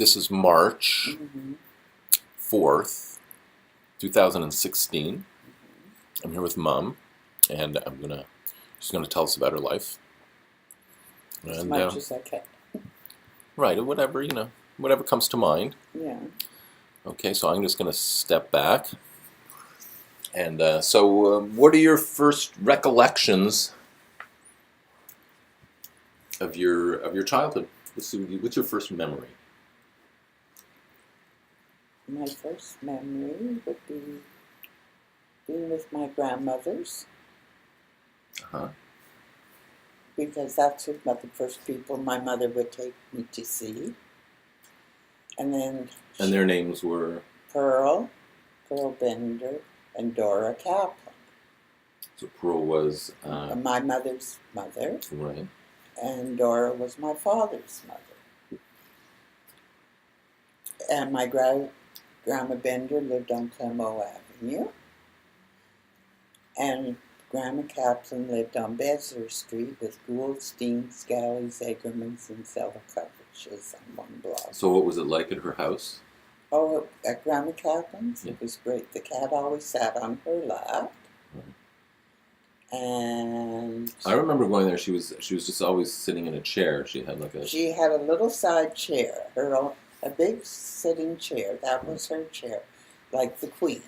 This is March 4th, 2016. I'm here with Mom, and she's gonna tell us about her life. As much as I can. Right, whatever comes to mind. Yeah. Okay, so I'm just gonna step back. And what are your first recollections of your childhood? What's your first memory? My first memory would be being with my grandmothers. Because that's the first people my mother would take me to see. And then... And their names were? Pearl Bender, and Dora Kaplan. So Pearl was... my mother's mother. Right. And Dora was my father's mother. And my Grandma Bender lived on Clemo Avenue. And Grandma Kaplan lived on Besler Street with Goulstein, Scally, Zagermans, and Zelikoviches on one block. So what was it like at her house? Oh, at Grandma Kaplan's? Yeah. It was great. The cat always sat on her lap. And I remember going there. She was just always sitting in a chair. She had a little side chair, a big sitting chair. That was her chair, like the Queen.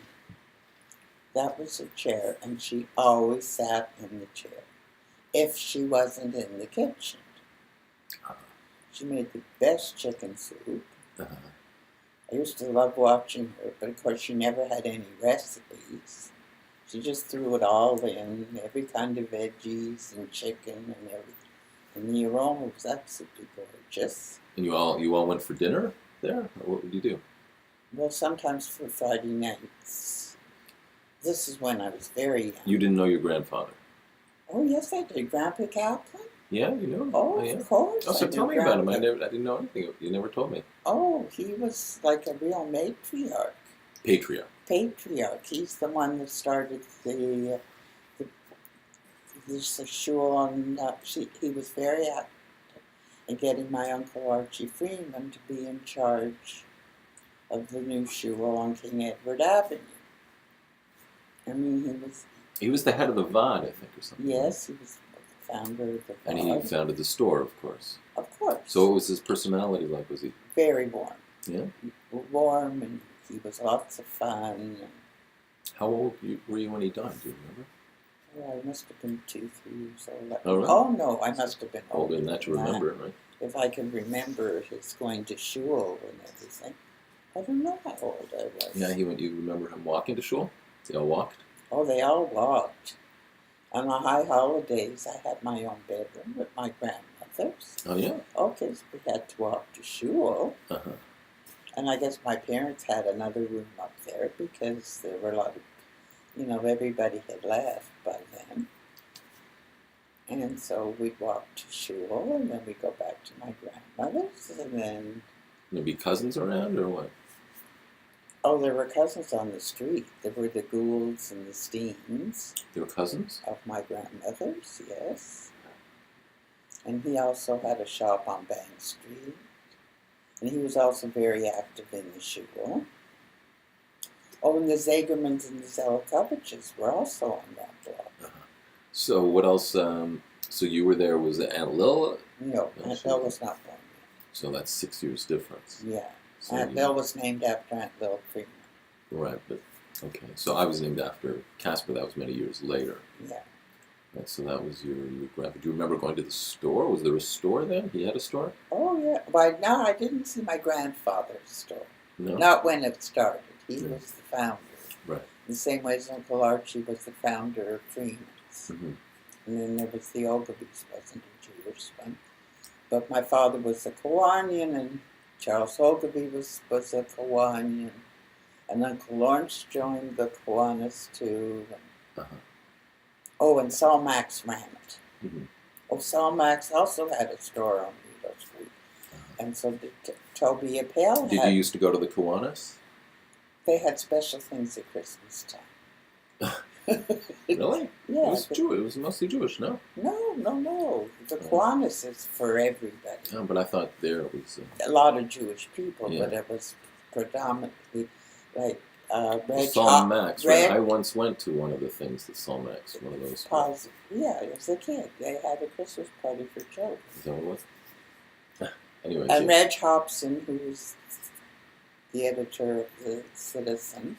That was her chair, and she always sat in the chair. If she wasn't in the kitchen, she made the best chicken soup. I used to love watching her, but of course she never had any recipes. She just threw it all in, every kind of veggies and chicken and everything. And the aroma was absolutely gorgeous. And you all went for dinner there? Or what would you do? Well, sometimes for Friday nights. This is when I was very young. You didn't know your grandfather? Oh, yes, I did. Grandpa Kaplan? Yeah, you know him. Oh, yeah. Of course. Oh, so tell me about him. I didn't know anything. You never told me. Oh, he was like a real matriarch. Patriarch. He's the one that started the shul on. He was very active in getting my Uncle Archie Freeman to be in charge of the new shul on King Edward Avenue. I mean, he was the head of the Vod, I think, or something. Yes, he was the founder of the Vod. And he founded the store, of course. Of course. So what was his personality like? Was he very warm? Yeah. Warm, and he was lots of fun. How old were you when he died? Do you remember? Well, I must have been 2-3 years old. Oh, really? Oh no, I must have been older than that to remember it, right? If I can remember his going to shul and everything. I don't know how old I was. Yeah, you remember him walking to shul? They all walked? Oh, they all walked. On the high holidays, I had my own bedroom with my grandmother's. Oh, yeah? Okay, so we had to walk to shul. Uh-huh. And I guess my parents had another room up there because there were a lot of, everybody had left by then. And so we'd walk to shul, and then we'd go back to my grandmother's, and then... There'd be cousins around, or what? Oh, there were cousins on the street. There were the Goulds and the Steens. There were cousins? Of my grandmother's, yes. And he also had a shop on Bank Street. And he was also very active in the shul. Oh, and the Zagermans and the Zelikoviches were also on that block. So what else? So you were there, was it Aunt Lil? No, Aunt Lil was not born yet. So that's 6 years difference. Yeah. So Aunt Lil was named after Aunt Lil Freeman. Right, but, okay. So I was named after Casper. That was many years later. Yeah. Right, so that was your grandpa. Do you remember going to the store? Was there a store then? He had a store? Oh, yeah. Well, no, I didn't see my grandfather's store. No? Not when it started. He was the founder. Right. The same way as Uncle Archie was the founder of Freeman's. Mm-hmm. And then there was the Ogilvy's, wasn't a Jewish one. But my father was a Kiwanian, and Charles Ogilvy was a Kiwanian. And Uncle Lawrence joined the Kiwanis too. Oh, and Saul Max ran it. Mm-hmm. Oh, Saul Max also had a store on Rideau Street. And so did Toby Appel. Did you used to go to the Kiwanis? They had special things at Christmas time. Really? Yeah. It was Jewish. It was mostly Jewish, no? No. The Oh. Kiwanis is for everybody. No, but I thought there it was. A lot of Jewish people, Yeah. but it was predominantly like Well, Reg Solmax, right? Red I once went to one of the things that Solmax, one of those. Pos. Yeah, as a kid, they had a Christmas party for children. Is that what it was? Anyways, And yeah. Reg Hobson, who was the editor of the Citizen,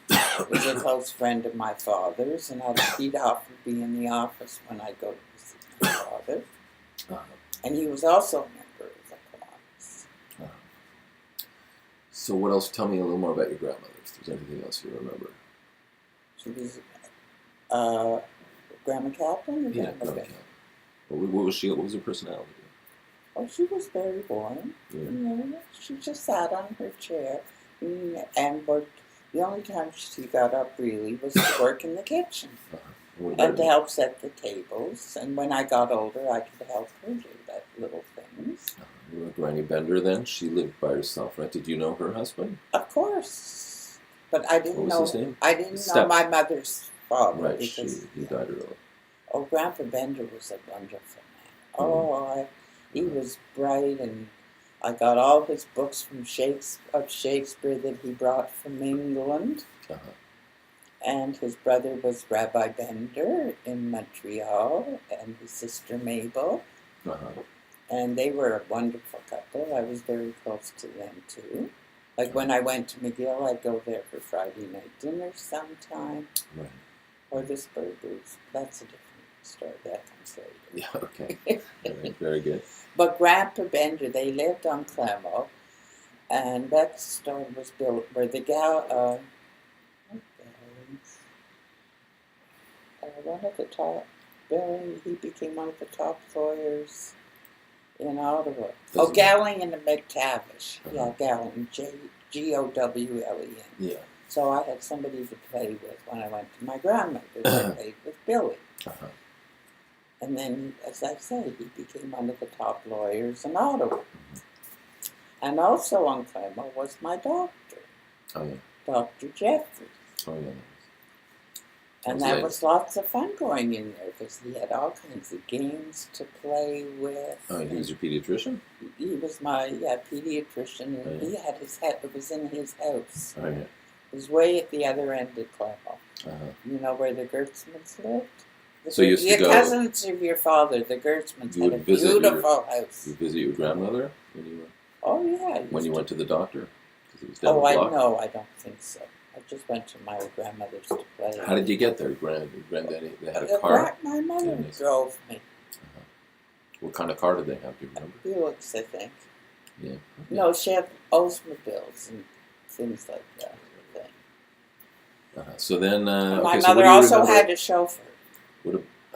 was a close friend of my father's, and he'd often be in the office when I go to visit my father. And he was also a member of the Kiwanis. So what else? Tell me a little more about your grandmother. If there's anything else you remember. She was Grandma Kaplan or Yeah, Grandma Grandma Beck? Cat. What was she? What was her personality? Oh, she was very boring. Yeah. You know, she just sat on her chair and worked. The only time she got up really was to work in the kitchen and to help set the tables. And when I got older, I could help her do that little things. You were Granny Bender then? She lived by herself, right? Did you know her husband? Of course, but I didn't What was know. his name? I didn't know my mother's father Right, because he died early. Oh, Grandpa Bender was a wonderful man. Mm. Oh, he was bright, and I got all his books from Shakespeare that he brought from England. And his brother was Rabbi Bender in Montreal, and his sister Mabel. And they were a wonderful couple. I was very close to them, too. Like when I went to McGill, I'd go there for Friday night dinner sometime. Right. Or the Spurboos. That's a different story. That comes later. Yeah, okay. Right, very good. But Grandpa Bender, they lived on Clemo, and that store was built where the one of the top, he became one of the top lawyers in Ottawa. Gowling and McTavish. Yeah, Gowling, Gowlen. Yeah. So I had somebody to play with when I went to my grandmother's. I played with Billy. And then, as I say, he became one of the top lawyers in Ottawa. And also on Clemo was my doctor. Oh, yeah. Dr. Jeffries. Oh, yeah. And that was lots of fun going in there because he had all kinds of games to play with. Oh, he was your pediatrician? He was my pediatrician, and he had it was in his house. Oh, yeah. It was way at the other end of Clemo. You know where the Gertzmans lived? So you used to go... The cousins of your father, the Gertzmans, had a beautiful house. You visit your grandmother when you were... Oh, yeah. When you went to the doctor? It was down the block? No, I don't think so. I just went to my grandmother's to play. How did you get there, Granddaddy? They had a car? My mother drove me. What kind of car did they have? Do you remember? Buicks, I think. Yeah. Okay. No, she had Oldsmobiles and things like that. So then... my mother also had a chauffeur.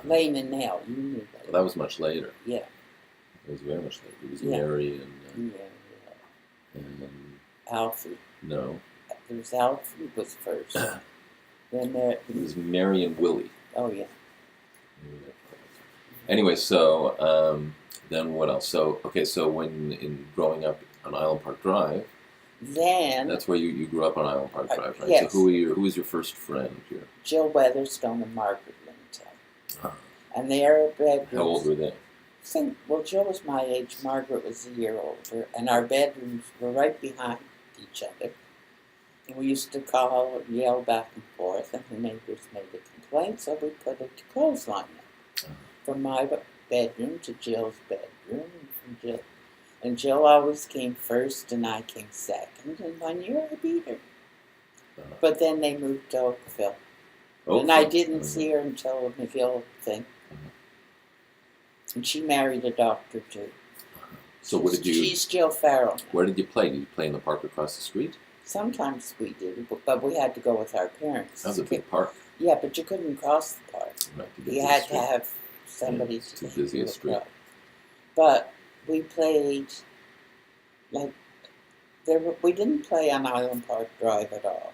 Lane and Nail. You knew that. Well, that was much later. Yeah. It was very much later. It was Mary and... and Alfie. No. There was Alfie was first. Then there... It was Mary and Willie. Oh, yeah. Anyway, so then what else? So, okay, so in growing up on Island Park Drive... Then... That's where you grew up on Island Park Drive, right? Yes. So who was your first friend here? Jill Weatherstone and Margaret Lintel. And their bedrooms... How old were they? Well, Jill was my age, Margaret was a year older, and our bedrooms were right behind each other. And we used to call, yell back and forth, and the neighbors made a complaint, so we put a clothesline up. From my bedroom to Jill's bedroom, and Jill always came first, and I came second, and 1 year I beat her. But then they moved to Oakville. And I didn't see her until the McGill thing. And she married a doctor, too. So what did you... She's Jill Farrell. Where did you play? Did you play in the park across the street? Sometimes we did, but we had to go with our parents. That was a big park. Yeah, but you couldn't cross the park. Right, you had to have somebody to take you across. But we played, we didn't play on Island Park Drive at all.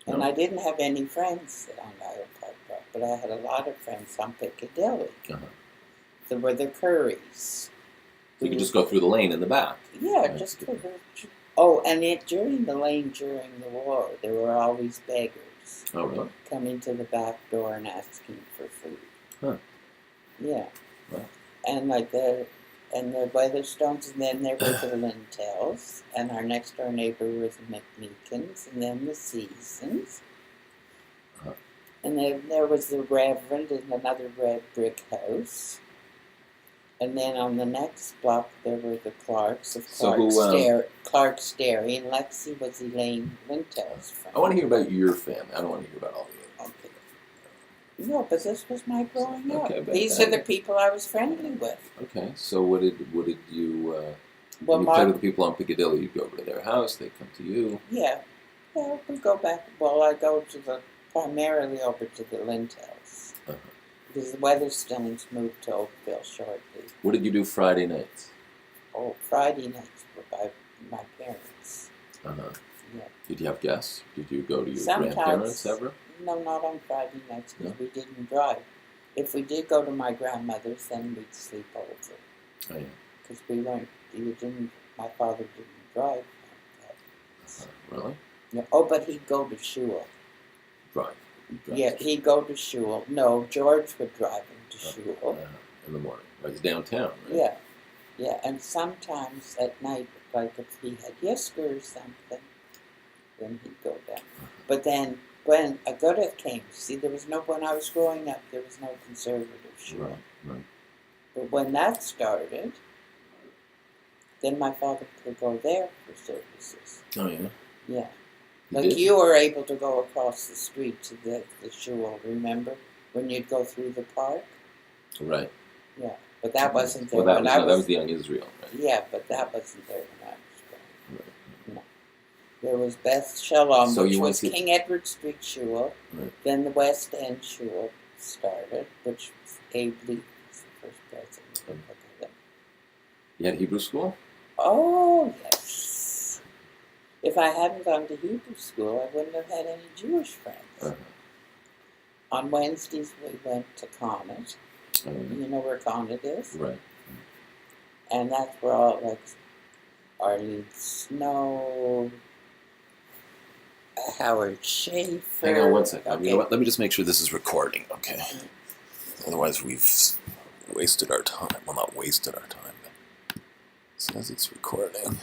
And I didn't have any friends on Island Park Drive, but I had a lot of friends on Piccadilly. There were the Currys. So you could just go through the lane in the back. Yeah, just go. Oh, and during the lane during the war, there were always beggars. dogs Oh, really? coming to the back door and asking for food. Huh. Yeah. Wow. And like the Weatherstones, and then there were the Lintels, and our next door neighbor was the McMeekins, and then the Seasons. Huh. And then there was the Reverend in another red brick house. And then on the next block there were the Clarks of Clark's Dairy, and Lexi was Elaine Lintel's friend. I want to hear about your family. I don't want to hear about all the others. Okay. No, but this was my growing up. Okay, These are the people I was friendly with. Okay, so what did you Well, when you played with the people on Piccadilly? You'd go over to their house. They'd come to you. Yeah, we go back. Well, I go primarily over to the Lintels because the Weatherstones moved to Oakville shortly. What did you do Friday nights? Oh, Friday nights were by my parents. Yeah. Yeah. Did you have guests? Did you go to your Sometimes, grandparents ever? No, not on Friday nights because No? we didn't drive. If we did go to my grandmother's, then we'd sleep over. Oh, yeah. Because my father didn't drive. Really? Yeah. Oh, but he'd go to shul. Drive. Yeah, he'd go to shul. No, George would drive him to shul. In the morning. Like it's downtown, right? Yeah. Yeah, and sometimes at night, like if he had Yisker or something, then he'd go down. But then when Agutta came, see, when I was growing up, there was no conservative shul. Right. But when that started, then my father could go there for services. Oh, yeah? Yeah. You Like did? you were able to go across the street to the shul, remember? When you'd go through the park? Right. Yeah. But that wasn't there Well, when that was the Young Israel, right? Yeah, but that wasn't there when I was growing. Right. No. There was Beth Shalom, So which you was went to- King Edward Street Shul. Right. Then the West End Shul started, which was Abe Lee was the first president of Agutta. You had Hebrew school? Oh, yes. If I hadn't gone to Hebrew school, I wouldn't have had any Jewish friends. On Wednesdays, we went to Connaught. You know where Connaught is? Right. And that's where all, like, Arlene Snow, Howard Schaefer. Hang on one second. Okay. You know what? Let me just make sure this is recording, okay? Otherwise, we've wasted our time. Well, not wasted our time, but it says it's recording.